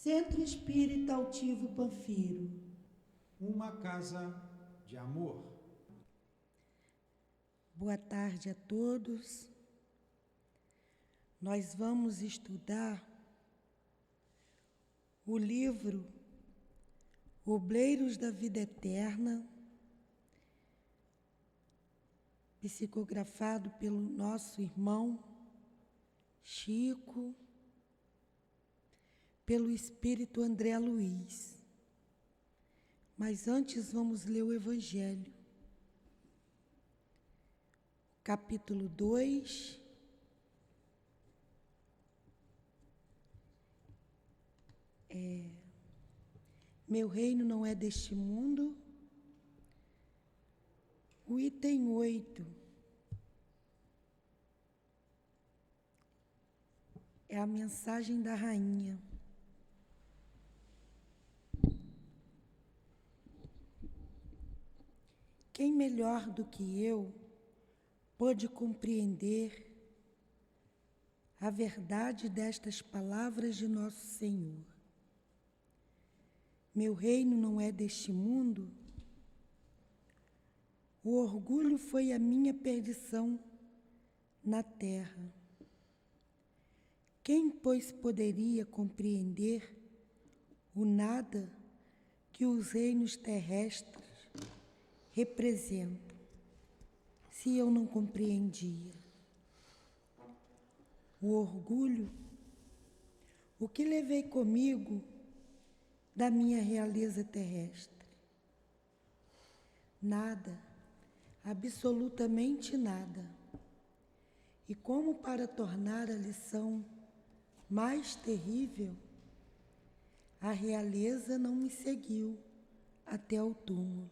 Centro Espírita Altivo Panfiro. Uma casa de amor. Boa tarde a todos. Nós vamos estudar o livro Obreiros da Vida Eterna, psicografado pelo nosso irmão Chico, pelo Espírito André Luiz. Mas antes vamos ler o Evangelho. Capítulo 2. Meu reino não é deste mundo. O item 8 é a mensagem da rainha. Quem melhor do que eu pôde compreender a verdade destas palavras de nosso Senhor? Meu reino não é deste mundo. O orgulho foi a minha perdição na terra. Quem, pois, poderia compreender o nada que os reinos terrestres representam, se eu não compreendia? O orgulho, o que levei comigo da minha realeza terrestre? Nada, absolutamente nada. E como para tornar a lição mais terrível, a realeza não me seguiu até o túmulo.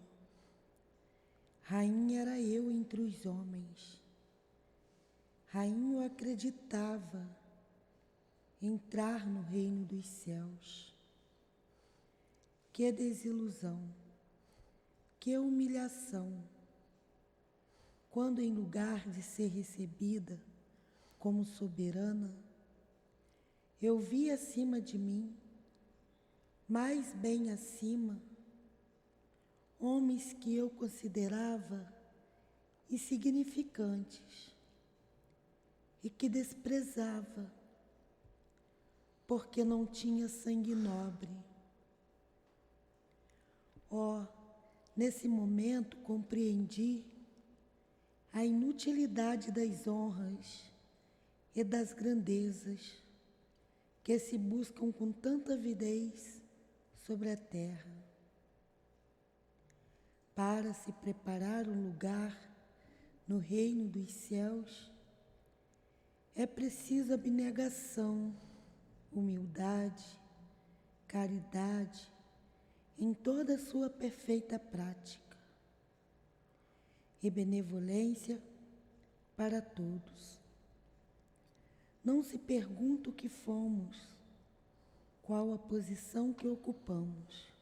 Rainha era eu entre os homens. Rainha eu acreditava entrar no reino dos céus. Que desilusão, que humilhação, quando em lugar de ser recebida como soberana, eu vi acima de mim, mais bem acima, homens que eu considerava insignificantes e que desprezava, porque não tinha sangue nobre. Nesse momento compreendi a inutilidade das honras e das grandezas que se buscam com tanta avidez sobre a terra. Para se preparar um lugar no reino dos céus, é preciso abnegação, humildade, caridade, em toda a sua perfeita prática, e benevolência para todos. Não se pergunta o que fomos, qual a posição que ocupamos,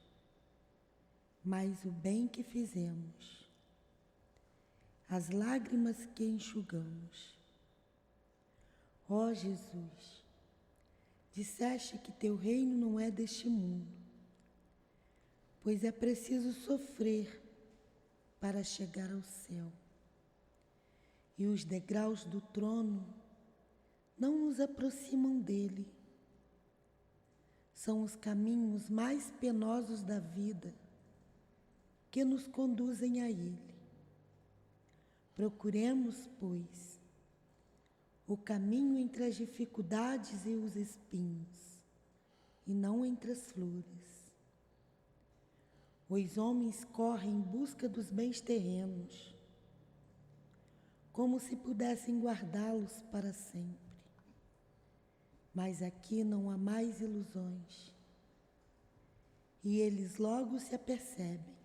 mas o bem que fizemos, as lágrimas que enxugamos. Ó Jesus, disseste que teu reino não é deste mundo, pois é preciso sofrer para chegar ao céu. E os degraus do trono não nos aproximam dele. São os caminhos mais penosos da vida que nos conduzem a ele. Procuremos, pois, o caminho entre as dificuldades e os espinhos, e não entre as flores. Os homens correm em busca dos bens terrenos, como se pudessem guardá-los para sempre. Mas aqui não há mais ilusões, e eles logo se apercebem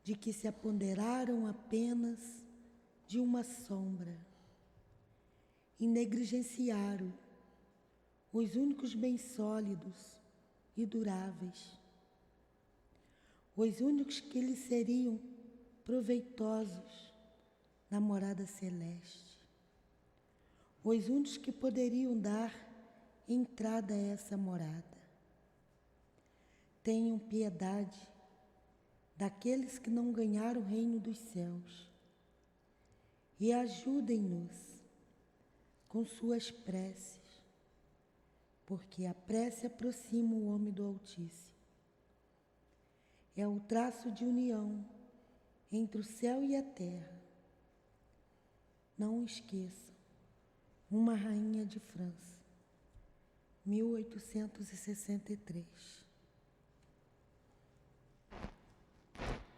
de que se apoderaram apenas de uma sombra e negligenciaram os únicos bens sólidos e duráveis, os únicos que lhes seriam proveitosos na morada celeste, os únicos que poderiam dar entrada a essa morada. Tenham piedade daqueles que não ganharam o reino dos céus e ajudem-nos com suas preces, porque a prece aproxima o homem do Altíssimo. É o traço de união entre o céu e a terra. Não esqueçam, Uma Rainha de França, 1863.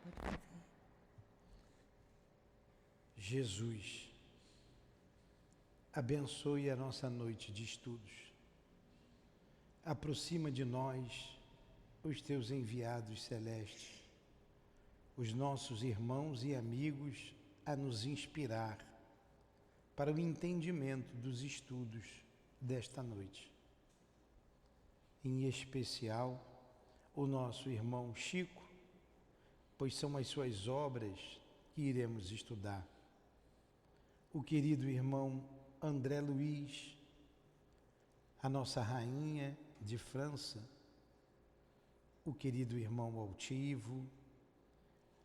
Pode fazer. Jesus, abençoe a nossa noite de estudos. Aproxima de nós os teus enviados celestes, os nossos irmãos e amigos a nos inspirar para o entendimento dos estudos desta noite. Em especial, o nosso irmão Chico, pois são as suas obras que iremos estudar. O querido irmão André Luiz, a nossa rainha de França, o querido irmão Altivo,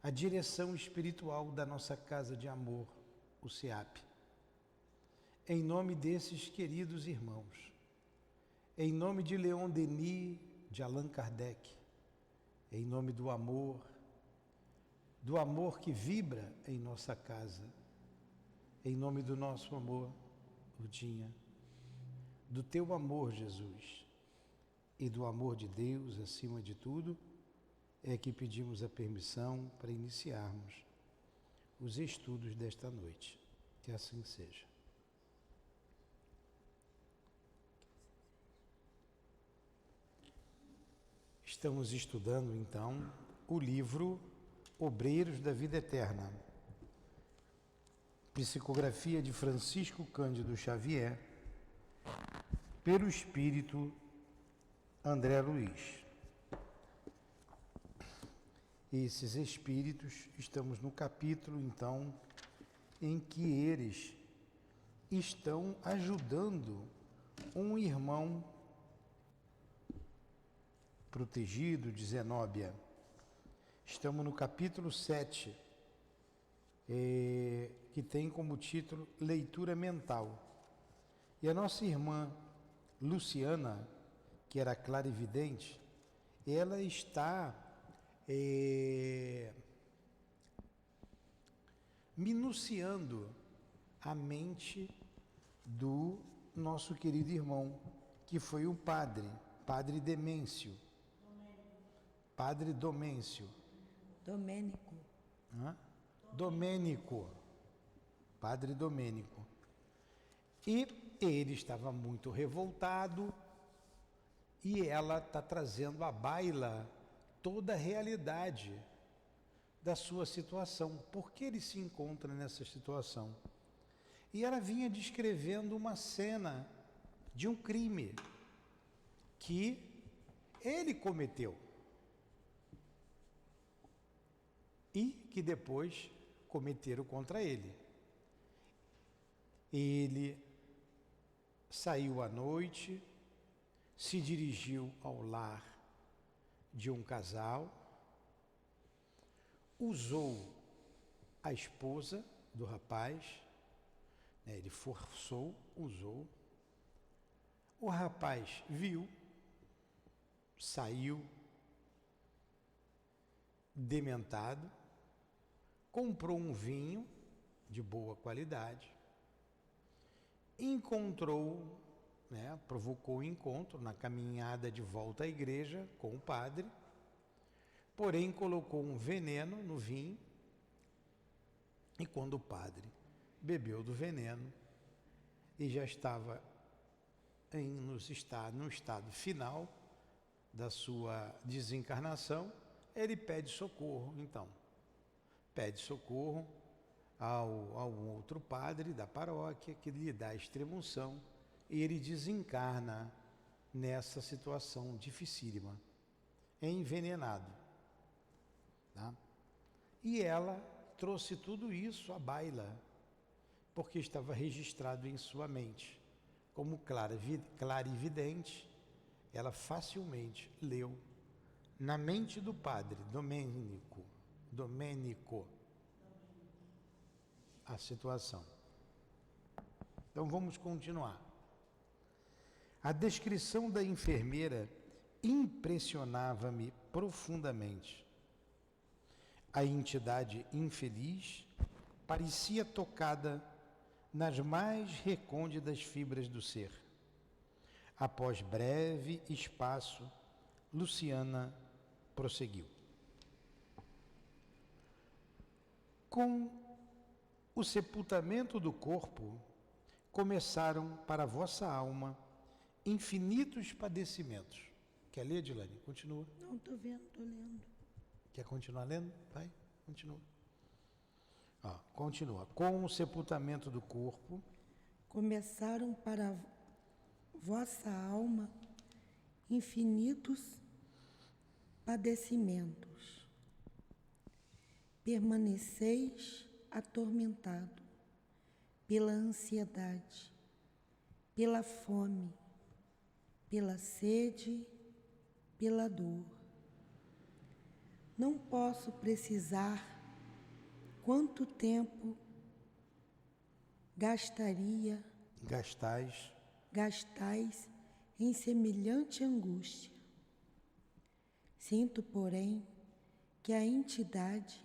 a direção espiritual da nossa Casa de Amor, o SEAP. Em nome desses queridos irmãos, em nome de Leon Denis, de Allan Kardec, em nome do amor que vibra em nossa casa, em nome do nosso amor, Rudinha, do teu amor, Jesus, e do amor de Deus acima de tudo, é que pedimos a permissão para iniciarmos os estudos desta noite. Que assim seja. Estamos estudando, então, o livro Obreiros da Vida Eterna, psicografia de Francisco Cândido Xavier, pelo Espírito André Luiz. Esses espíritos, estamos no capítulo, então, em que eles estão ajudando um irmão protegido de Zenóbia. Estamos no capítulo 7, que tem como título Leitura Mental. E a nossa irmã Luciana, que era clarividente, ela está minuciando a mente do nosso querido irmão, que foi o Padre Demêncio. Padre Domêncio. Domênico. Domênico. Padre Domênico. E ele estava muito revoltado e ela está trazendo à baila toda a realidade da sua situação. Por que ele se encontra nessa situação? E ela vinha descrevendo uma cena de um crime que ele cometeu e que depois cometeram contra ele. Ele saiu à noite, se dirigiu ao lar de um casal, usou a esposa do rapaz, ele forçou, usou. O rapaz viu, saiu dementado, comprou um vinho de boa qualidade, encontrou, provocou o encontro na caminhada de volta à igreja com o padre, porém colocou um veneno no vinho, e quando o padre bebeu do veneno e já estava no estado final da sua desencarnação, ele pede socorro, então. Pede socorro ao outro padre da paróquia, que lhe dá extrema-unção, e ele desencarna nessa situação dificílima, envenenado. Tá? E ela trouxe tudo isso à baila, porque estava registrado em sua mente, como clarividente, ela facilmente leu na mente do padre Domênico, a situação. Então vamos continuar. A descrição da enfermeira impressionava-me profundamente. A entidade infeliz parecia tocada nas mais recônditas fibras do ser. Após breve espaço, Luciana prosseguiu. Com o sepultamento do corpo, começaram para a vossa alma infinitos padecimentos. Quer ler, Edilane? Continua. Não, estou vendo, estou lendo. Quer continuar lendo? Vai, continua. Continua. Com o sepultamento do corpo, começaram para a vossa alma infinitos padecimentos. Permaneceis atormentado pela ansiedade, pela fome, pela sede, pela dor. Não posso precisar quanto tempo gastais em semelhante angústia. Sinto, porém, que a entidade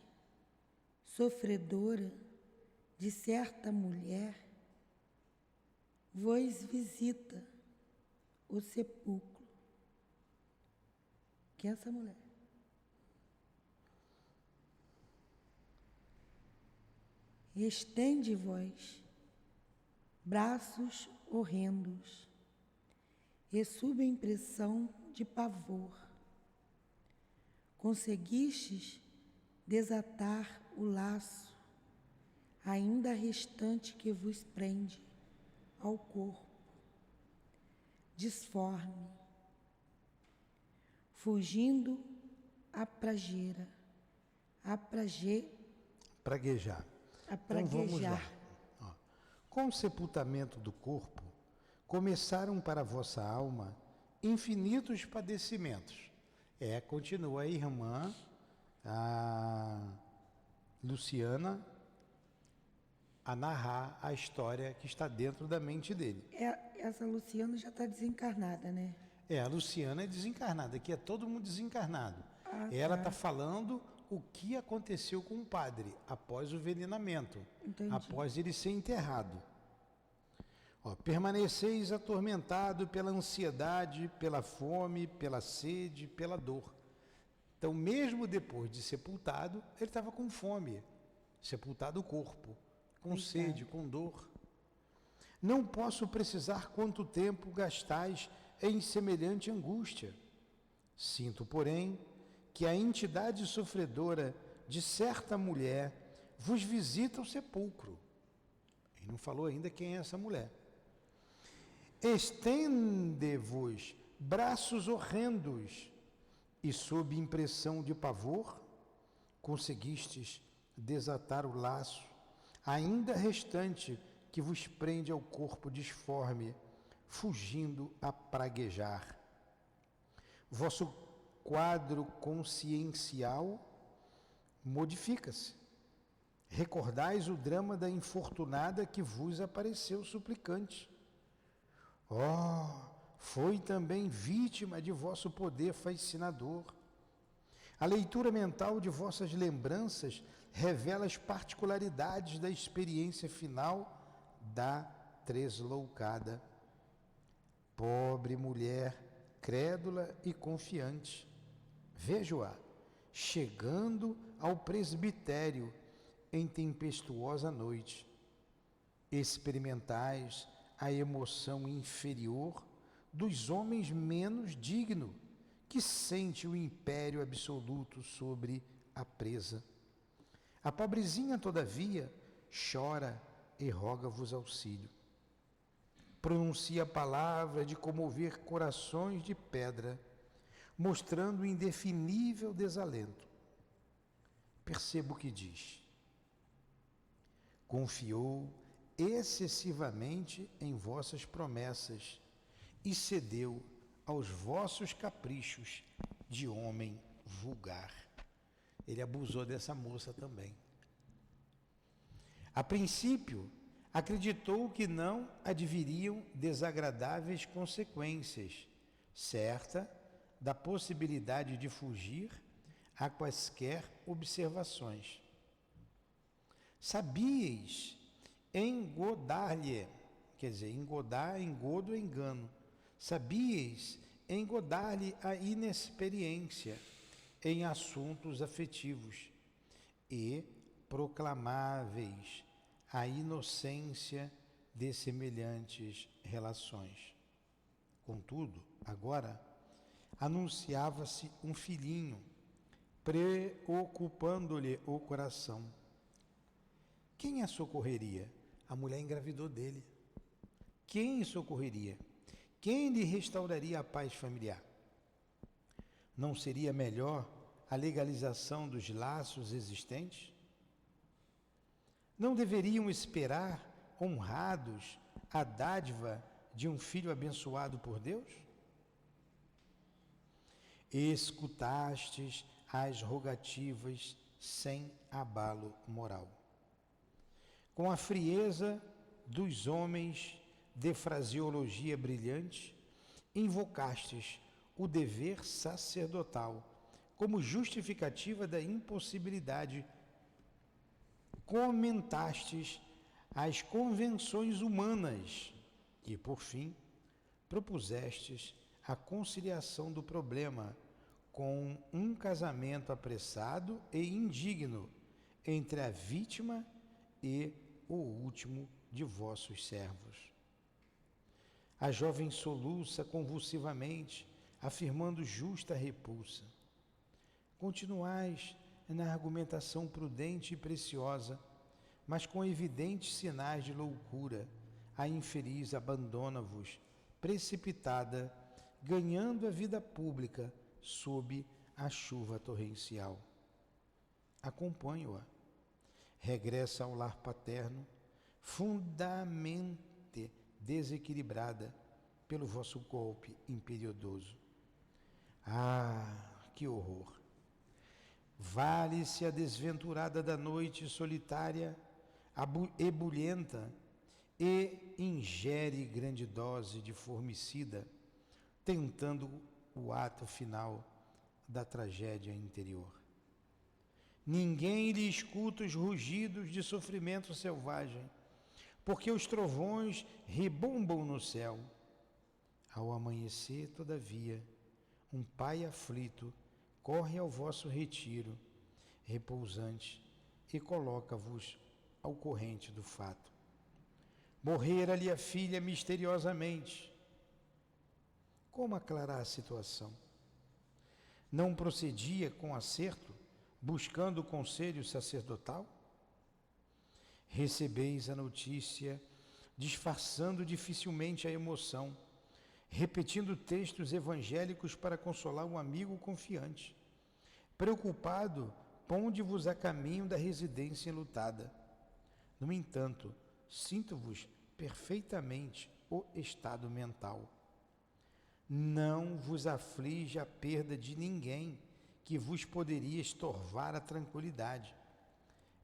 sofredora de certa mulher vos visita o sepulcro. Que é essa mulher? Estende-vos braços horrendos e sob impressão de pavor, conseguistes desatar o laço ainda restante que vos prende ao corpo, disforme, fugindo a praguejar. Então vamos lá. Com o sepultamento do corpo, começaram para a vossa alma infinitos padecimentos. Continua a irmã, a Luciana, a narrar a história que está dentro da mente dele. Essa Luciana já está desencarnada, né? A Luciana é desencarnada, aqui é todo mundo desencarnado. Ela está falando o que aconteceu com o padre após o envenenamento, após ele ser enterrado. Permaneceis atormentado pela ansiedade, pela fome, pela sede, pela dor. Então, mesmo depois de sepultado, ele estava com fome, sepultado o corpo, com sede, com dor. Não posso precisar quanto tempo gastais em semelhante angústia. Sinto, porém, que a entidade sofredora de certa mulher vos visita o sepulcro. Ele não falou ainda quem é essa mulher. Estende-vos braços horrendos e, sob impressão de pavor, conseguistes desatar o laço ainda restante que vos prende ao corpo disforme, fugindo a praguejar. Vosso quadro consciencial modifica-se. Recordais o drama da infortunada que vos apareceu suplicante. Foi também vítima de vosso poder fascinador. A leitura mental de vossas lembranças revela as particularidades da experiência final da tresloucada. Pobre mulher, crédula e confiante. Vejo-a chegando ao presbitério em tempestuosa noite. Experimentais a emoção inferior dos homens menos dignos, que sente o império absoluto sobre a presa. A pobrezinha, todavia, chora e roga-vos auxílio. Pronuncia palavras de comover corações de pedra, mostrando indefinível desalento. Percebo o que diz. Confiou excessivamente em vossas promessas e cedeu aos vossos caprichos de homem vulgar. Ele abusou dessa moça também. A princípio, acreditou que não adviriam desagradáveis consequências, certa da possibilidade de fugir a quaisquer observações. Sabíeis engodar-lhe, quer dizer, engodar, engodo, engano. Sabíeis engodar-lhe a inexperiência em assuntos afetivos e proclamáveis a inocência de semelhantes relações. Contudo, agora, anunciava-se um filhinho, preocupando-lhe o coração. Quem a socorreria? A mulher engravidou dele. Quem socorreria? Quem lhe restauraria a paz familiar? Não seria melhor a legalização dos laços existentes? Não deveriam esperar, honrados, a dádiva de um filho abençoado por Deus? Escutastes as rogativas sem abalo moral. Com a frieza dos homens de fraseologia brilhante, invocastes o dever sacerdotal como justificativa da impossibilidade. Comentastes as convenções humanas e, por fim, propusestes a conciliação do problema com um casamento apressado e indigno entre a vítima e o último de vossos servos. A jovem soluça convulsivamente, afirmando justa repulsa. Continuais na argumentação prudente e preciosa, mas com evidentes sinais de loucura, a infeliz abandona-vos, precipitada, ganhando a vida pública sob a chuva torrencial. Acompanho-a. Regressa ao lar paterno, fundamente desequilibrada pelo vosso golpe imperioso. Ah, que horror! Vale-se a desventurada da noite solitária, ebulhenta, e ingere grande dose de formicida, tentando o ato final da tragédia interior. Ninguém lhe escuta os rugidos de sofrimento selvagem, porque os trovões rebombam no céu. Ao amanhecer, todavia, um pai aflito corre ao vosso retiro, repousante, e coloca-vos ao corrente do fato. Morrera-lhe a filha misteriosamente. Como aclarar a situação? Não procedia com acerto, buscando o conselho sacerdotal? Recebeis a notícia, disfarçando dificilmente a emoção, repetindo textos evangélicos para consolar um amigo confiante. Preocupado, ponde-vos a caminho da residência enlutada. No entanto, sinto-vos perfeitamente o estado mental. Não vos aflige a perda de ninguém que vos poderia estorvar a tranquilidade.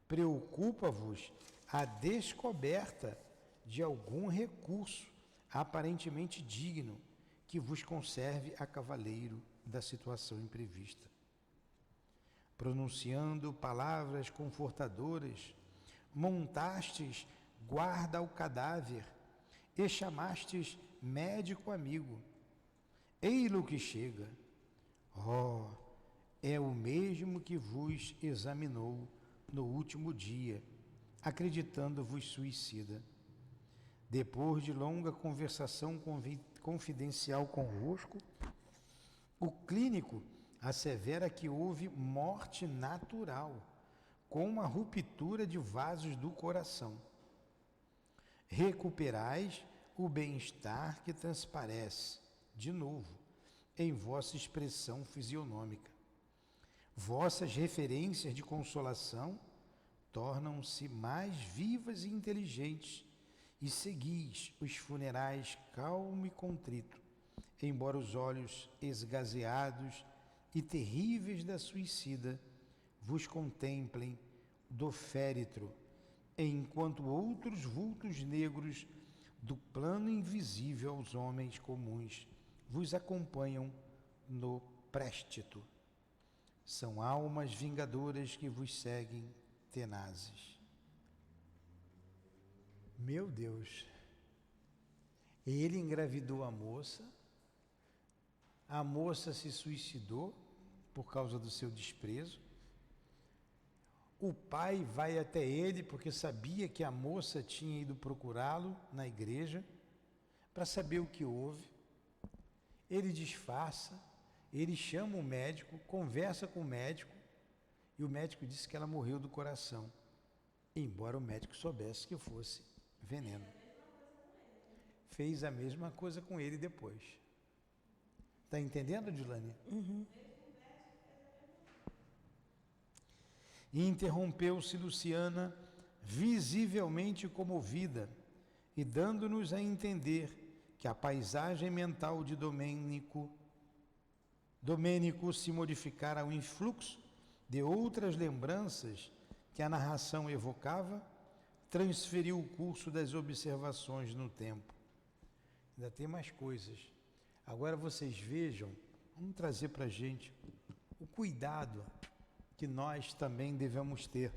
Preocupa-vos a descoberta de algum recurso aparentemente digno que vos conserve a cavaleiro da situação imprevista. Pronunciando palavras confortadoras, montastes guarda ao cadáver e chamastes médico amigo. Ei-lo que chega. Oh, é o mesmo que vos examinou no último dia, acreditando-vos suicida. Depois de longa conversação confidencial convosco, o clínico assevera que houve morte natural, com uma ruptura de vasos do coração. Recuperais o bem-estar que transparece, de novo, em vossa expressão fisionômica. Vossas referências de consolação tornam-se mais vivas e inteligentes e seguis os funerais calmo e contrito, embora os olhos esgazeados e terríveis da suicida vos contemplem do féretro, enquanto outros vultos negros do plano invisível aos homens comuns vos acompanham no préstito. São almas vingadoras que vos seguem tenazes. Meu Deus! Ele engravidou a moça se suicidou por causa do seu desprezo. O pai vai até ele porque sabia que a moça tinha ido procurá-lo na igreja para saber o que houve. Ele disfarça, ele chama o médico, conversa com o médico e o médico disse que ela morreu do coração, embora o médico soubesse que fosse veneno. Fez a mesma coisa com ele depois. Está entendendo, Dilane? Uhum. E interrompeu-se Luciana, visivelmente comovida, e dando-nos a entender que a paisagem mental de Domênico se modificara ao influxo de outras lembranças que a narração evocava, transferiu o curso das observações no tempo. Ainda tem mais coisas. Agora vocês vejam, vamos trazer para a gente o cuidado que nós também devemos ter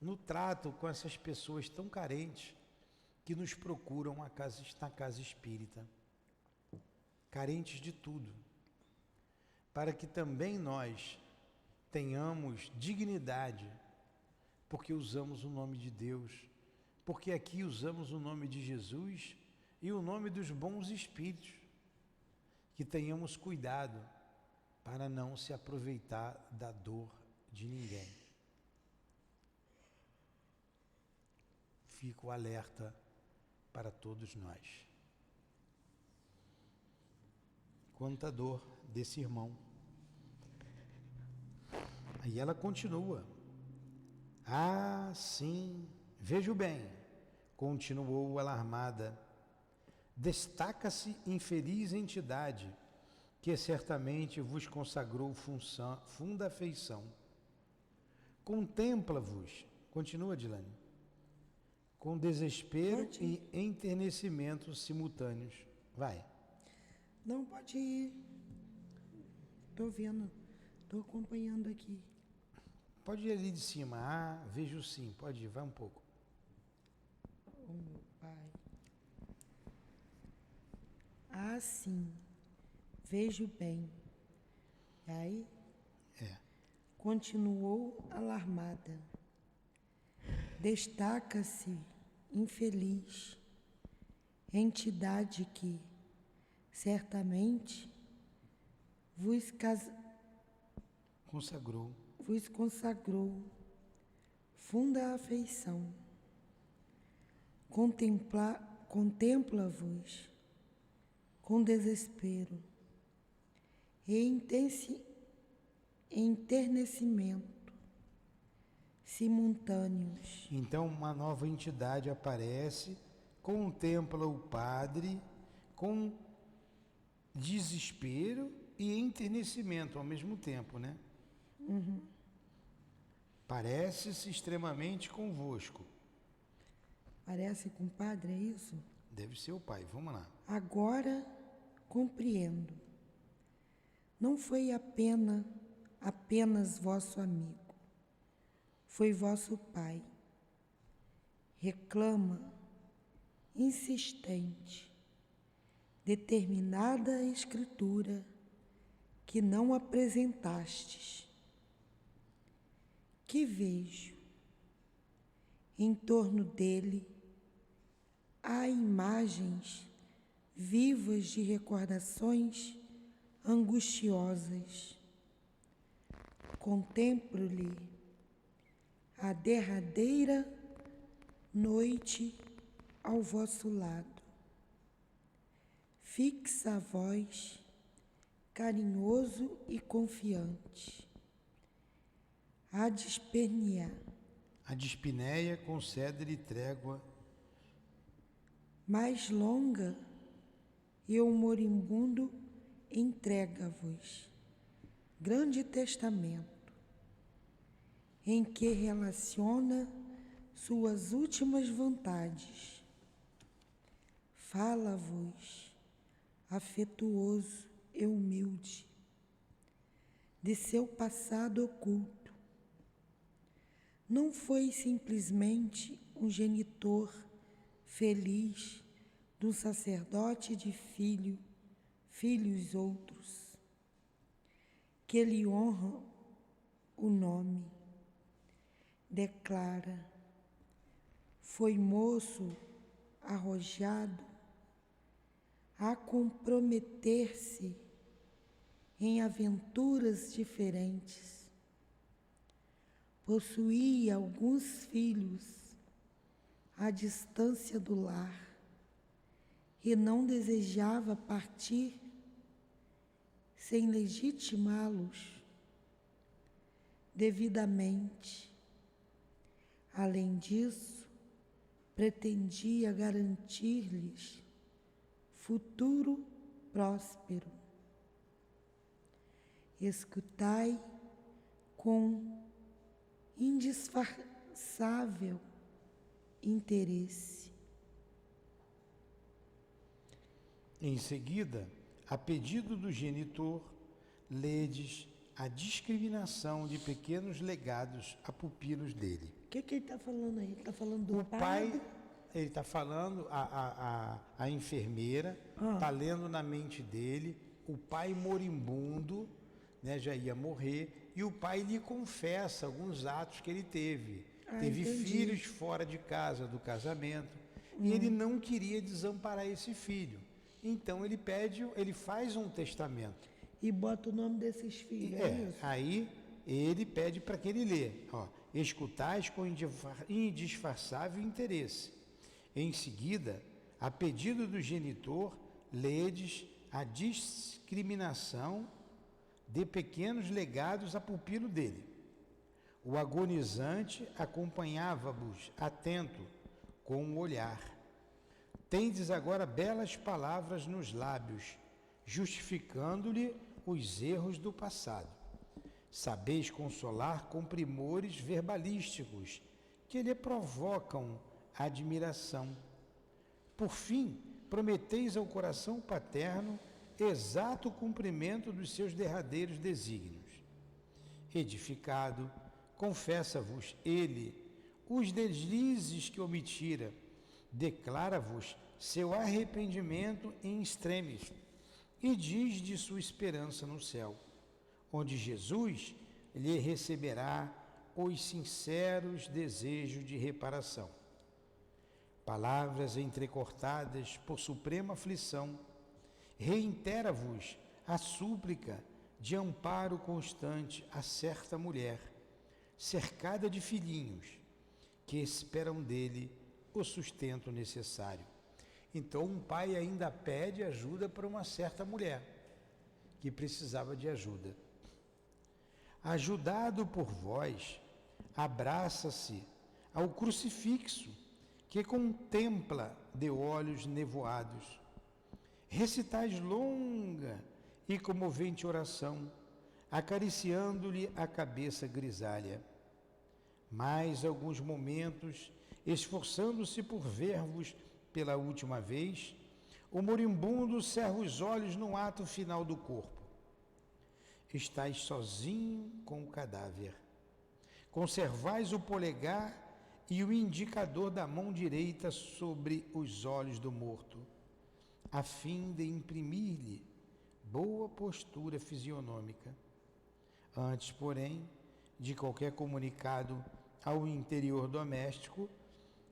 no trato com essas pessoas tão carentes que nos procuram na casa espírita, carentes de tudo, para que também nós tenhamos dignidade, porque usamos o nome de Deus, porque aqui usamos o nome de Jesus e o nome dos bons espíritos, que tenhamos cuidado para não se aproveitar da dor de ninguém. Fica o alerta para todos nós. Quanta dor desse irmão. Aí ela continua. Ah, sim, vejo bem, continuou alarmada. Destaca-se infeliz entidade, que certamente vos consagrou funda afeição. Contempla-vos, continua Dilane, com desespero e enternecimento simultâneos. Vai. Não, pode ir. Estou vendo, estou acompanhando aqui. Pode ir ali de cima. Ah, vejo sim, pode ir, vai um pouco. Oh, meu pai. Ah, sim. Vejo bem. E aí? Continuou alarmada. Destaca-se, infeliz, entidade que, certamente, vos consagrou funda afeição. Contempla-vos com desespero e enternecimento simultâneos. Então uma nova entidade aparece, contempla o padre com desespero e enternecimento ao mesmo tempo, né? Uhum. Parece-se extremamente convosco. Parece com o padre, é isso? Deve ser o pai, vamos lá. Agora compreendo. Não foi apenas vosso amigo, foi vosso pai. Reclama, insistente, determinada escritura que não apresentastes. Que vejo em torno dele há imagens vivas de recordações angustiosas. Contemplo-lhe a derradeira noite ao vosso lado. Fixa a voz, carinhoso e confiante. A dispneia concede-lhe trégua mais longa, e o moribundo entrega-vos grande testamento, em que relaciona suas últimas vontades. Fala-vos, afetuoso e humilde, de seu passado oculto. Não foi simplesmente um genitor feliz de um sacerdote de filhos outros, que lhe honra o nome. Declara, foi moço arrojado a comprometer-se em aventuras diferentes. Possuía alguns filhos à distância do lar e não desejava partir sem legitimá-los devidamente. Além disso, pretendia garantir-lhes futuro próspero. Escutai com indisfarçável interesse. Em seguida, a pedido do genitor, ledes a discriminação de pequenos legados a pupilos dele. O que ele está falando aí? Ele está falando do O pai, ele está falando, a enfermeira está lendo na mente dele, o pai moribundo, né, já ia morrer, e o pai lhe confessa alguns atos que ele teve. Teve entendi. filhos fora de casa, do casamento, e ele não queria desamparar esse filho. Então ele faz um testamento. E bota o nome desses filhos, é isso? Aí ele pede para que ele lê, escutais com indisfarçável interesse. Em seguida, a pedido do genitor, ledes a discriminação de pequenos legados a pupilo dele. O agonizante acompanhava-vos atento com o olhar. Tendes agora belas palavras nos lábios, justificando-lhe os erros do passado. Sabeis consolar com primores verbalísticos que lhe provocam admiração. Por fim, prometeis ao coração paterno exato cumprimento dos seus derradeiros desígnios. Edificado, confessa-vos ele os deslizes que omitira, declara-vos seu arrependimento em extremis e diz de sua esperança no céu, onde Jesus lhe receberá os sinceros desejos de reparação. Palavras entrecortadas por suprema aflição, reitera-vos a súplica de amparo constante a certa mulher, cercada de filhinhos, que esperam dele o sustento necessário. Então um pai ainda pede ajuda para uma certa mulher, que precisava de ajuda. Ajudado por vós, abraça-se ao crucifixo, que contempla de olhos nevoados. Recitais longa e comovente oração, acariciando-lhe a cabeça grisalha. Mais alguns momentos, esforçando-se por ver-vos pela última vez, o moribundo cerra os olhos no ato final do corpo. Estais sozinho com o cadáver. Conservais o polegar e o indicador da mão direita sobre os olhos do morto, a fim de imprimir-lhe boa postura fisionômica. Antes, porém, de qualquer comunicado ao interior doméstico,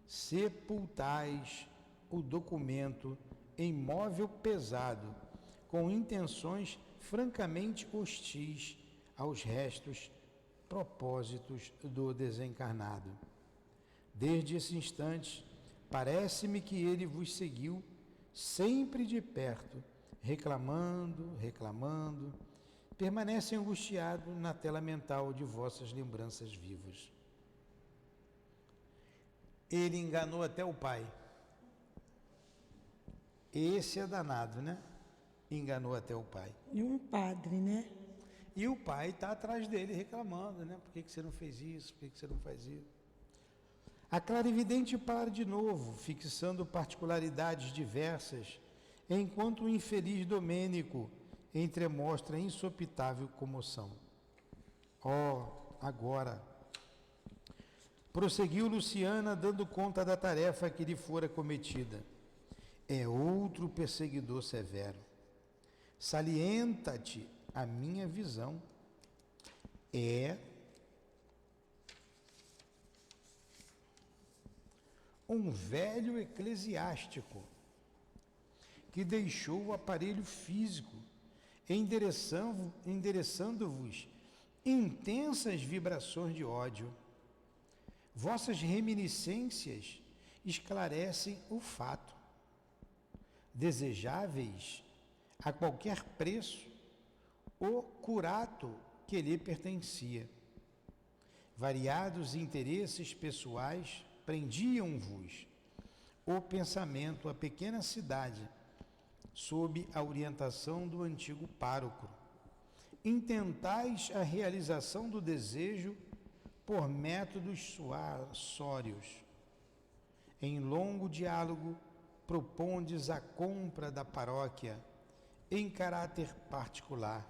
sepultais o documento em móvel pesado, com intenções francamente hostis aos restos propósitos do desencarnado. Desde esse instante, parece-me que ele vos seguiu sempre de perto, reclamando, permanece angustiado na tela mental de vossas lembranças vivas. Ele enganou até o pai. Esse é danado, né? Enganou até o pai. E um padre, né? E o pai está atrás dele reclamando, né? Por que você não fez isso? Por que você não faz isso? A clarividente para de novo, fixando particularidades diversas, enquanto o infeliz Domênico entremostra insopitável comoção. Agora, prosseguiu Luciana, dando conta da tarefa que lhe fora cometida. É outro perseguidor severo. Salienta-te a minha visão. É um velho eclesiástico que deixou o aparelho físico, endereçando-vos intensas vibrações de ódio. Vossas reminiscências esclarecem o fato. Desejáveis a qualquer preço o curato que lhe pertencia. Variados interesses pessoais prendiam-vos o pensamento à pequena cidade, sob a orientação do antigo pároco. Intentais a realização do desejo por métodos sórios. Em longo diálogo, propondes a compra da paróquia em caráter particular.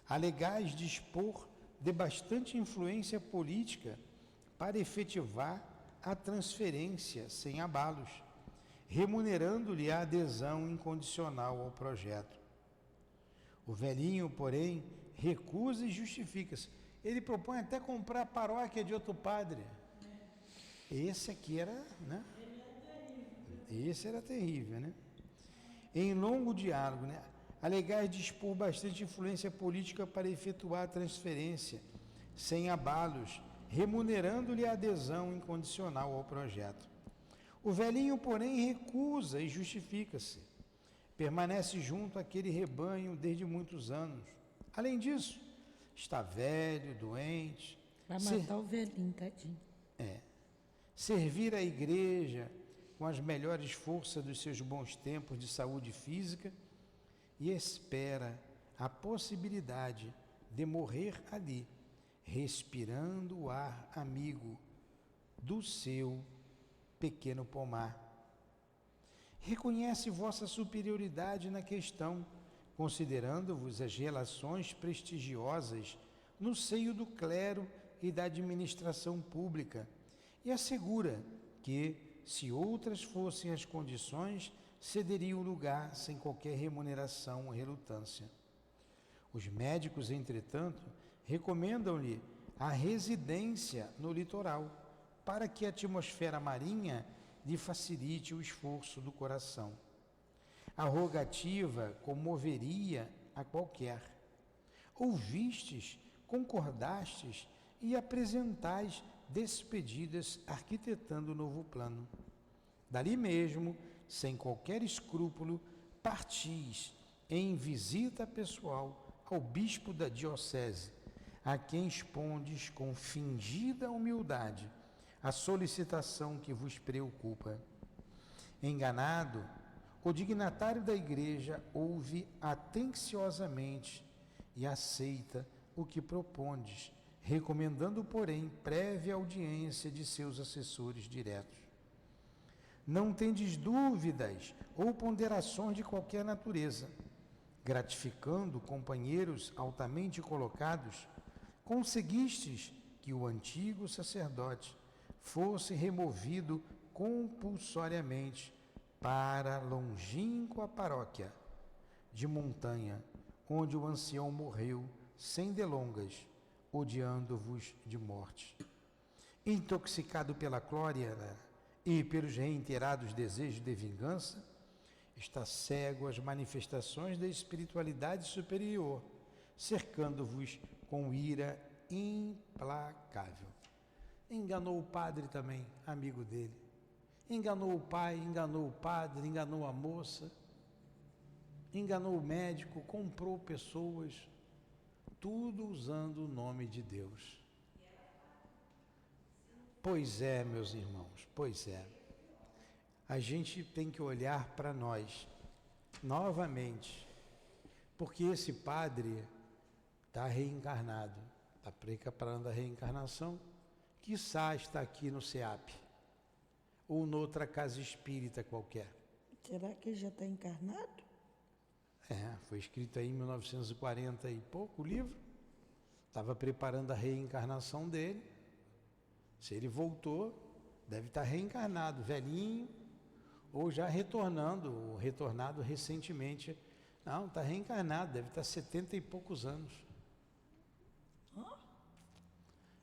Alegais dispor de bastante influência política para efetivar a transferência sem abalos, remunerando-lhe a adesão incondicional ao projeto. O velhinho, porém, recusa e justifica-se. Ele propõe até comprar a paróquia de outro padre. Esse aqui era, né? Esse era terrível, né? Em longo diálogo, né? Alegais dispor bastante influência política para efetuar a transferência, sem abalos, remunerando-lhe a adesão incondicional ao projeto. O velhinho, porém, recusa e justifica-se. Permanece junto àquele rebanho desde muitos anos. Além disso, está velho, doente. Vai matar o velhinho, tadinho. Servir a igreja com as melhores forças dos seus bons tempos de saúde física e espera a possibilidade de morrer ali, respirando o ar amigo do seu pequeno pomar. Reconhece vossa superioridade na questão, considerando-vos as relações prestigiosas no seio do clero e da administração pública, e assegura que, se outras fossem as condições, cederia o lugar sem qualquer remuneração ou relutância. Os médicos, entretanto, recomendam-lhe a residência no litoral, para que a atmosfera marinha lhe facilite o esforço do coração. A rogativa comoveria a qualquer. Ouvistes, concordastes e apresentais despedidas arquitetando o novo plano. Dali mesmo, sem qualquer escrúpulo, partis em visita pessoal ao bispo da diocese, a quem expondes com fingida humildade a solicitação que vos preocupa. Enganado, o dignatário da igreja ouve atenciosamente e aceita o que propondes, recomendando, porém, prévia audiência de seus assessores diretos. Não tendes dúvidas ou ponderações de qualquer natureza. Gratificando companheiros altamente colocados, conseguistes que o antigo sacerdote fosse removido compulsoriamente para a longínqua paróquia de montanha, onde o ancião morreu sem delongas, odiando-vos de morte. Intoxicado pela glória e pelos reiterados desejos de vingança, está cego às manifestações da espiritualidade superior, cercando-vos com ira implacável. Enganou o padre também, amigo dele. Enganou o pai, enganou o padre, enganou a moça, enganou o médico, comprou pessoas, tudo usando o nome de Deus. Pois é, meus irmãos, pois é. a gente tem que olhar para nós novamente, porque esse padre está reencarnado, está preparando a reencarnação, quiçá está aqui no SEAP, ou noutra casa espírita qualquer. Será que ele já está encarnado? Foi escrito aí em 1940 e pouco o livro, estava preparando a reencarnação dele, se ele voltou, deve estar reencarnado, velhinho, ou já retornado recentemente. Não, está reencarnado, deve estar 70 e poucos anos.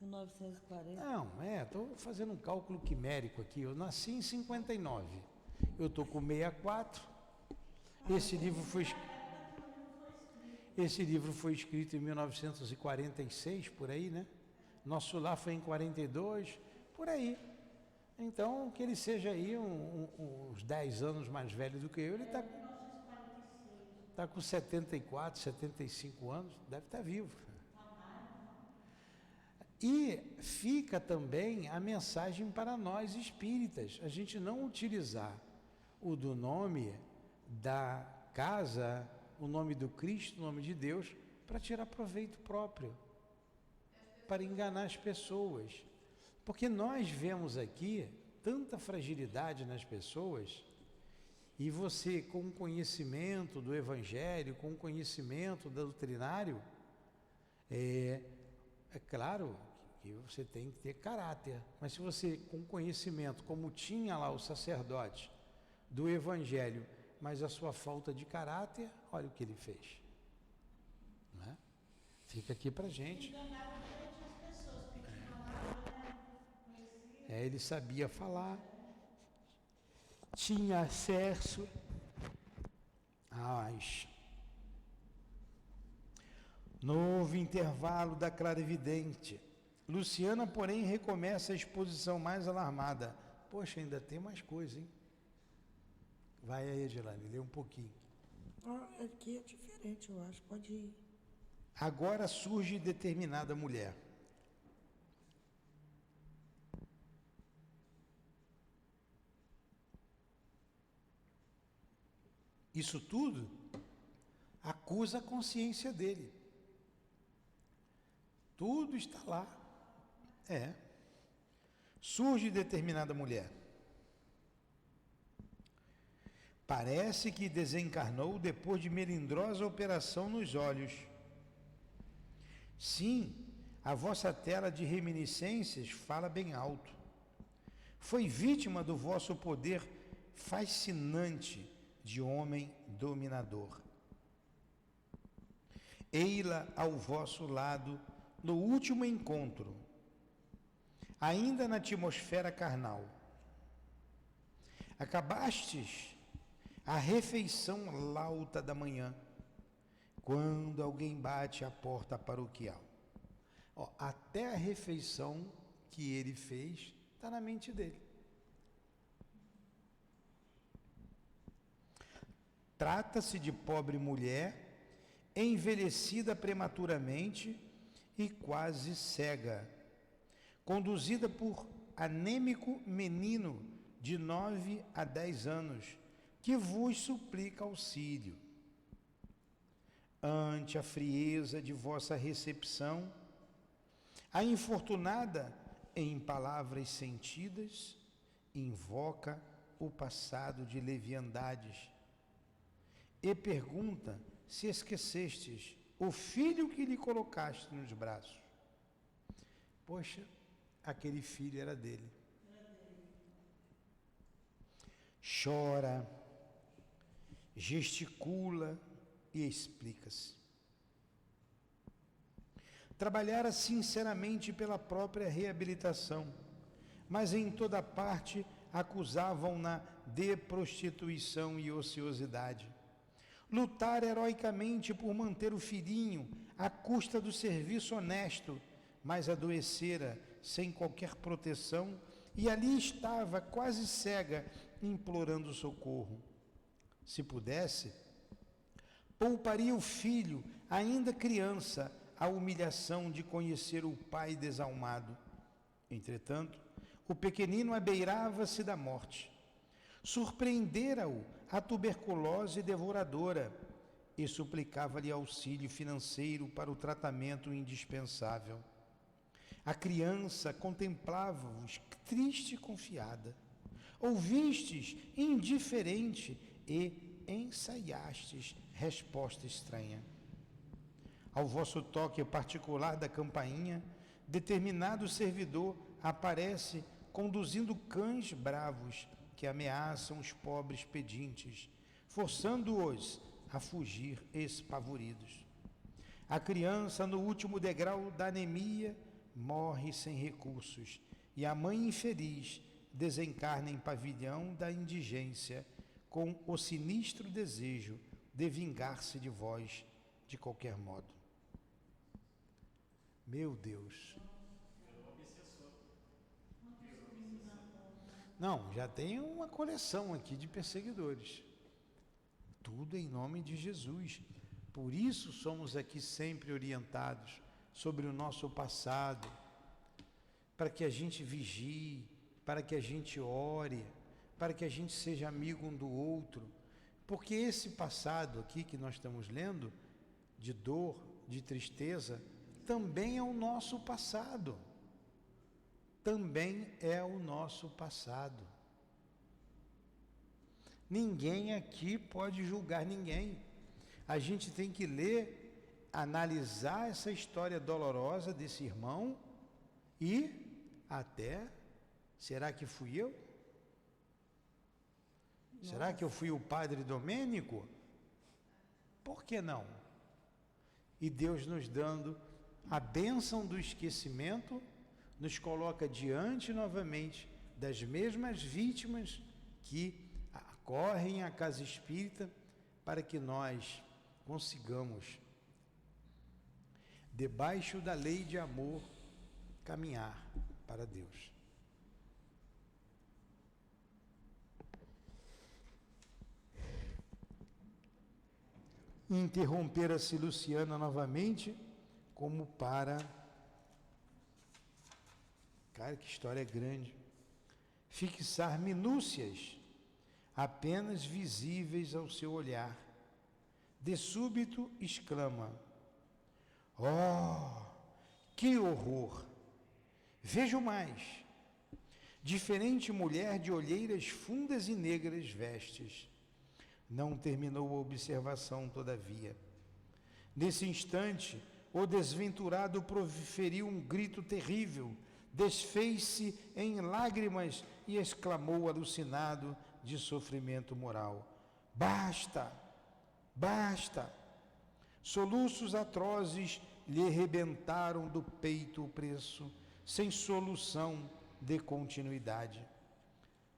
1940? Não, estou fazendo um cálculo quimérico aqui, eu nasci em 59, eu estou com 64, esse livro foi escrito em 1946, por aí, né? Nosso lar foi em 42, por aí. Então, que ele seja aí uns 10 anos mais velho do que eu, ele está com 74, 75 anos, deve estar vivo. E fica também a mensagem para nós espíritas, a gente não utilizar o do nome da casa, o nome do Cristo, o nome de Deus, para tirar proveito próprio, para enganar as pessoas. Porque nós vemos aqui tanta fragilidade nas pessoas, e você, com conhecimento do Evangelho, com conhecimento doutrinário, é claro que você tem que ter caráter, mas se você, com conhecimento, como tinha lá o sacerdote do Evangelho, mas a sua falta de caráter, olha o que ele fez. Não é? Fica aqui pra gente. Ele sabia falar, tinha acesso às... Novo intervalo da clarividente. Luciana, porém, recomeça a exposição mais alarmada. Poxa, ainda tem mais coisa, hein? Vai aí, Edilane, lê um pouquinho. Aqui é diferente, eu acho. Pode ir. Agora surge determinada mulher. Isso tudo acusa a consciência dele. Tudo está lá. Surge determinada mulher. Parece que desencarnou depois de melindrosa operação nos olhos. Sim, a vossa tela de reminiscências fala bem alto. Foi vítima do vosso poder fascinante de homem dominador. Ei-la ao vosso lado no último encontro, ainda na atmosfera carnal. Acabastes a refeição lauta da manhã, quando alguém bate à porta paroquial. Até a refeição que ele fez está na mente dele. Trata-se de pobre mulher, envelhecida prematuramente e quase cega, conduzida por anêmico menino de 9 a 10 anos, que vos suplica auxílio. Ante a frieza de vossa recepção, a infortunada, em palavras sentidas, invoca o passado de leviandades e pergunta se esquecestes o filho que lhe colocaste nos braços. Poxa, aquele filho era dele. Chora, gesticula e explica-se. Trabalhara sinceramente pela própria reabilitação, mas em toda parte acusavam-na de prostituição e ociosidade. Lutar heroicamente por manter o filhinho à custa do serviço honesto, mas adoecera sem qualquer proteção e ali estava, quase cega, implorando socorro. Se pudesse, pouparia o filho, ainda criança, a humilhação de conhecer o pai desalmado. Entretanto, o pequenino abeirava-se da morte. Surpreendera-o a tuberculose devoradora e suplicava-lhe auxílio financeiro para o tratamento indispensável. A criança contemplava-os triste e confiada. Ouvistes indiferente e ensaiastes resposta estranha. Ao vosso toque particular da campainha, determinado servidor aparece conduzindo cães bravos que ameaçam os pobres pedintes, forçando-os a fugir espavoridos. A criança, no último degrau da anemia, morre sem recursos, e a mãe infeliz desencarna em pavilhão da indigência, com o sinistro desejo de vingar-se de vós de qualquer modo. Meu Deus! Não, já tem uma coleção aqui de perseguidores. Tudo em nome de Jesus. Por isso somos aqui sempre orientados sobre o nosso passado, para que a gente vigie, para que a gente ore, para que a gente seja amigo um do outro. Porque esse passado aqui que nós estamos lendo, de dor, de tristeza, também é o nosso passado. Também é o nosso passado. Ninguém aqui pode julgar ninguém. A gente tem que ler, analisar essa história dolorosa desse irmão e até, será que fui eu? Nossa. Será que eu fui o padre Domênico? Por que não? E Deus nos dando a bênção do esquecimento, nos coloca diante novamente das mesmas vítimas que correm à casa espírita para que nós consigamos, debaixo da lei de amor, caminhar para Deus. Interrompera-se Luciana novamente, como para... Cara, que história grande. Fixar minúcias apenas visíveis ao seu olhar. De súbito exclama: oh, que horror! Vejo mais. Diferente mulher de olheiras fundas e negras vestes. Não terminou a observação, todavia. Nesse instante, o desventurado proferiu um grito terrível, desfez-se em lágrimas e exclamou alucinado de sofrimento moral: basta, basta! Soluços atrozes lhe rebentaram do peito o preço, sem solução de continuidade.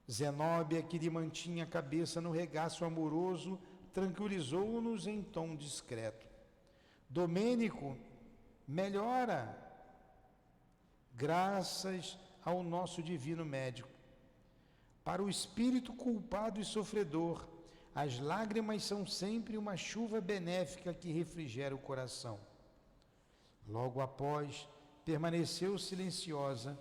Zenóbia, que lhe mantinha a cabeça no regaço amoroso, tranquilizou-nos em tom discreto. Domênico melhora, graças ao nosso divino médico. Para o espírito culpado e sofredor, as lágrimas são sempre uma chuva benéfica que refrigera o coração. Logo após, permaneceu silenciosa,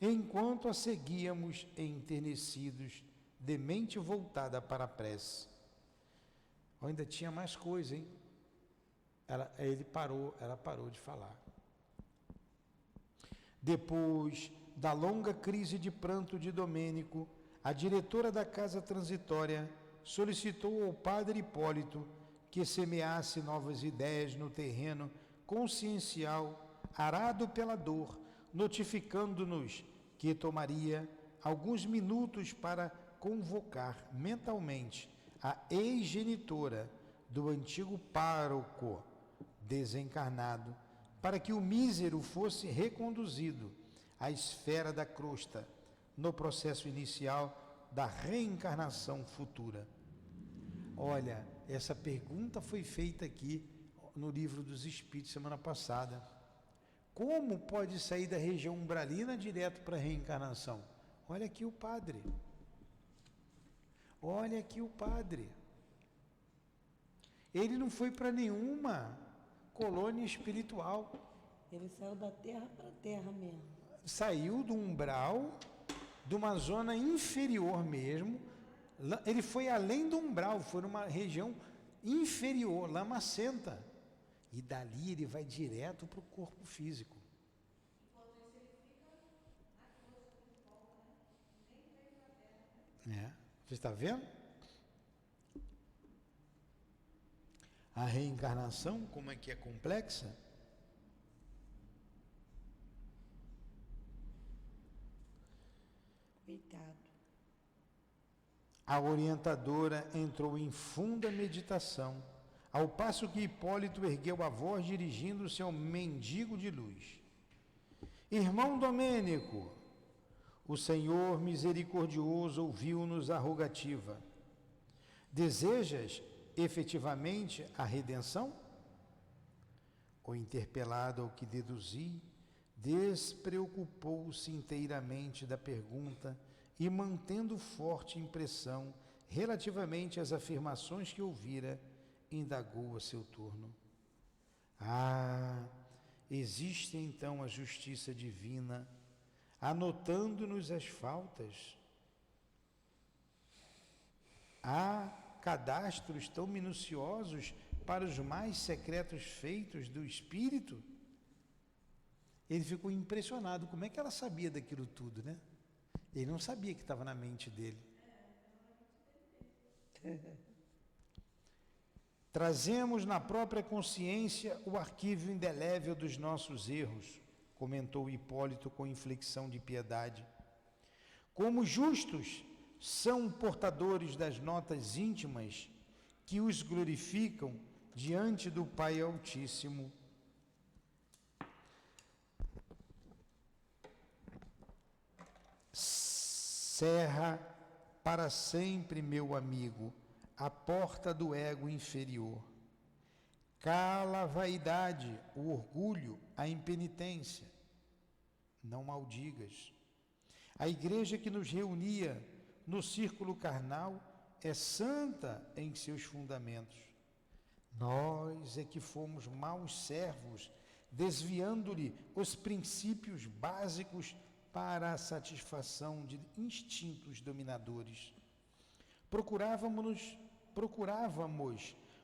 enquanto a seguíamos enternecidos, de mente voltada para a prece. Ainda tinha mais coisa, hein? Ela parou de falar. Depois da longa crise de pranto de Domênico, a diretora da casa transitória solicitou ao padre Hipólito que semeasse novas ideias no terreno consciencial arado pela dor, notificando-nos que tomaria alguns minutos para convocar mentalmente a ex-genitora do antigo pároco desencarnado, para que o mísero fosse reconduzido à esfera da crosta, no processo inicial da reencarnação futura. Olha, essa pergunta foi feita aqui no Livro dos Espíritos semana passada. Como pode sair da região umbralina direto para a reencarnação? Olha aqui o padre. Olha aqui o padre. Ele não foi para nenhuma colônia espiritual. Ele saiu da terra para a terra mesmo. Saiu do umbral, de uma zona inferior mesmo, Ele foi além do umbral, foi numa região inferior, lamacenta. E dali ele vai direto para o corpo físico. Você está vendo? A reencarnação, como é que é complexa? Coitado. A orientadora entrou em funda meditação, ao passo que Hipólito ergueu a voz dirigindo-se ao mendigo de luz. Irmão Domênico, o Senhor misericordioso ouviu-nos a rogativa. Desejas efetivamente a redenção? O interpelado, ao que deduzi, despreocupou-se inteiramente da pergunta e, mantendo forte impressão relativamente às afirmações que ouvira, indagou a seu turno. Existe então a justiça divina, anotando-nos as faltas. Há cadastros tão minuciosos para os mais secretos feitos do espírito? Ele ficou impressionado. Como é que ela sabia daquilo tudo, né? Ele não sabia que estava na mente dele. Trazemos na própria consciência o arquivo indelével dos nossos erros, comentou Hipólito com inflexão de piedade. Como justos são portadores das notas íntimas que os glorificam diante do Pai Altíssimo. Cerra para sempre, meu amigo, a porta do ego inferior. Cala a vaidade, o orgulho, a impenitência. Não maldigas. A igreja que nos reunia no círculo carnal é santa em seus fundamentos. Nós é que fomos maus servos, desviando-lhe os princípios básicos para a satisfação de instintos dominadores. Procurávamos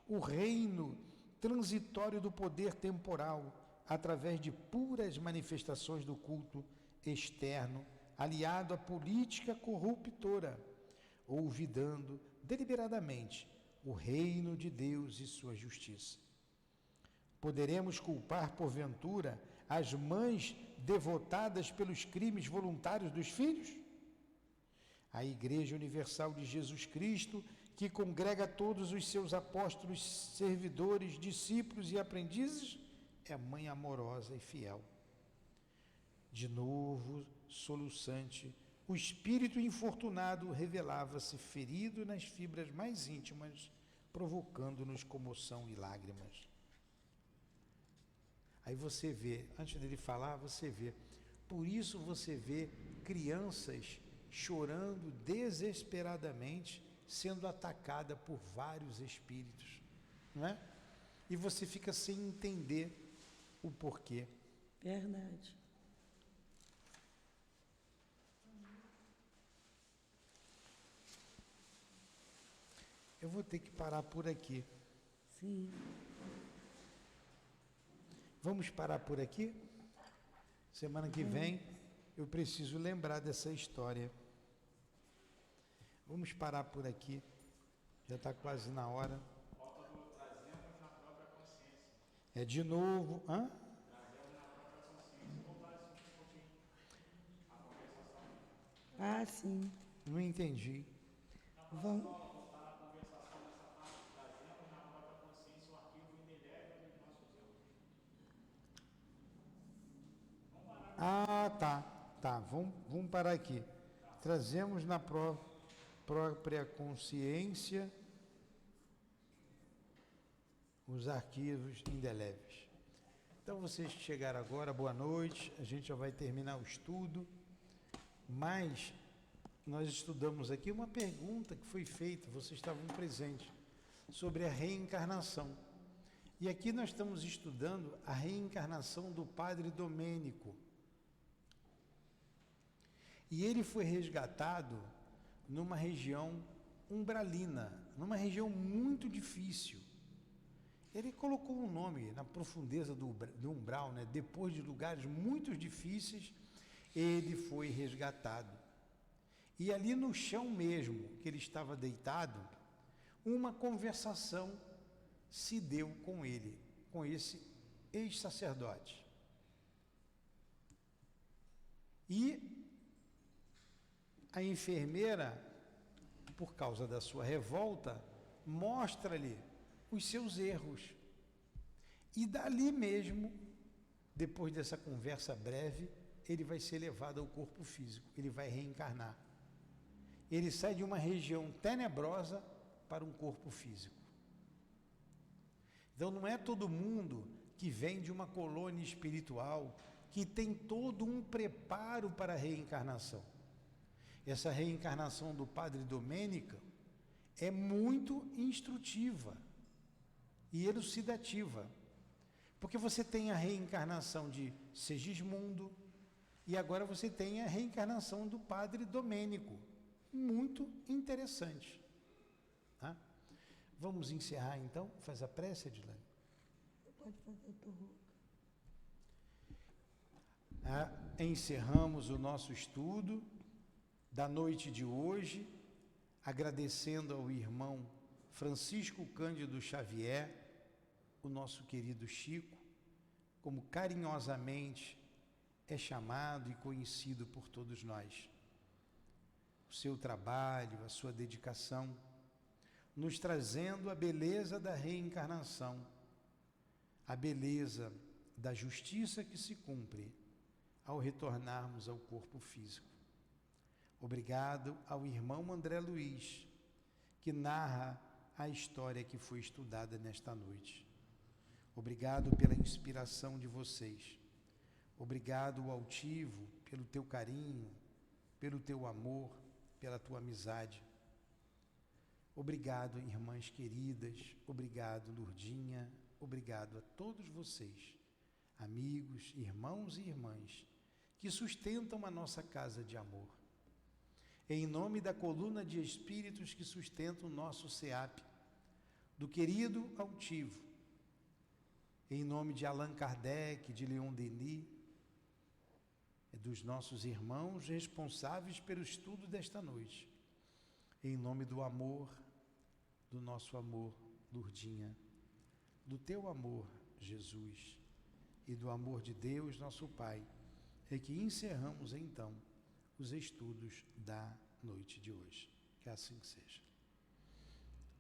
o reino transitório do poder temporal, através de puras manifestações do culto externo, aliado à política corruptora, olvidando deliberadamente o reino de Deus e sua justiça. Poderemos culpar, porventura, as mães devotadas pelos crimes voluntários dos filhos? A Igreja Universal de Jesus Cristo, que congrega todos os seus apóstolos, servidores, discípulos e aprendizes, é mãe amorosa e fiel. De novo, soluçante, o espírito infortunado revelava-se ferido nas fibras mais íntimas, provocando-nos comoção e lágrimas. Aí você vê, antes dele falar, você vê. Por isso você vê crianças chorando desesperadamente, sendo atacada por vários espíritos, não é? E você fica sem entender o porquê. Verdade. Eu vou ter que parar por aqui. Sim. Vamos parar por aqui? Semana que vem eu preciso lembrar dessa história. Vamos parar por aqui. Já está quase na hora. É de novo. Hã? Ah, sim. Não entendi. Vamos. Ah, tá. Vamos parar aqui. Trazemos na própria consciência os arquivos indeléveis. Então, vocês que chegaram agora, boa noite. A gente já vai terminar o estudo. Mas nós estudamos aqui uma pergunta que foi feita, vocês estavam presentes, sobre a reencarnação. E aqui nós estamos estudando a reencarnação do Padre Domênico. E ele foi resgatado numa região umbralina, numa região muito difícil. Ele colocou um nome na profundeza do umbral, né? Depois de lugares muito difíceis, ele foi resgatado. E ali no chão mesmo, que ele estava deitado, uma conversação se deu com ele, com esse ex-sacerdote. E a enfermeira, por causa da sua revolta, mostra-lhe os seus erros. E dali mesmo, depois dessa conversa breve, ele vai ser levado ao corpo físico, ele vai reencarnar. Ele sai de uma região tenebrosa para um corpo físico. Então não é todo mundo que vem de uma colônia espiritual, que tem todo um preparo para a reencarnação. Essa reencarnação do Padre Domênico é muito instrutiva e elucidativa, porque você tem a reencarnação de Segismundo e agora você tem a reencarnação do Padre Domênico, muito interessante. Tá? Vamos encerrar então? Faz a prece, Edilane. Pode fazer, doutor Roca. Encerramos o nosso estudo da noite de hoje, agradecendo ao irmão Francisco Cândido Xavier, o nosso querido Chico, como carinhosamente é chamado e conhecido por todos nós. O seu trabalho, a sua dedicação, nos trazendo a beleza da reencarnação, a beleza da justiça que se cumpre ao retornarmos ao corpo físico. Obrigado ao irmão André Luiz, que narra a história que foi estudada nesta noite. Obrigado pela inspiração de vocês. Obrigado, Altivo, pelo teu carinho, pelo teu amor, pela tua amizade. Obrigado, irmãs queridas. Obrigado, Lurdinha. Obrigado a todos vocês, amigos, irmãos e irmãs, que sustentam a nossa casa de amor. Em nome da coluna de espíritos que sustentam o nosso SEAP, do querido Altivo, em nome de Allan Kardec, de Leon Denis, dos nossos irmãos responsáveis pelo estudo desta noite, em nome do amor, do nosso amor, Lurdinha, do teu amor, Jesus, e do amor de Deus, nosso Pai, é que encerramos então os estudos da noite de hoje. Que assim seja.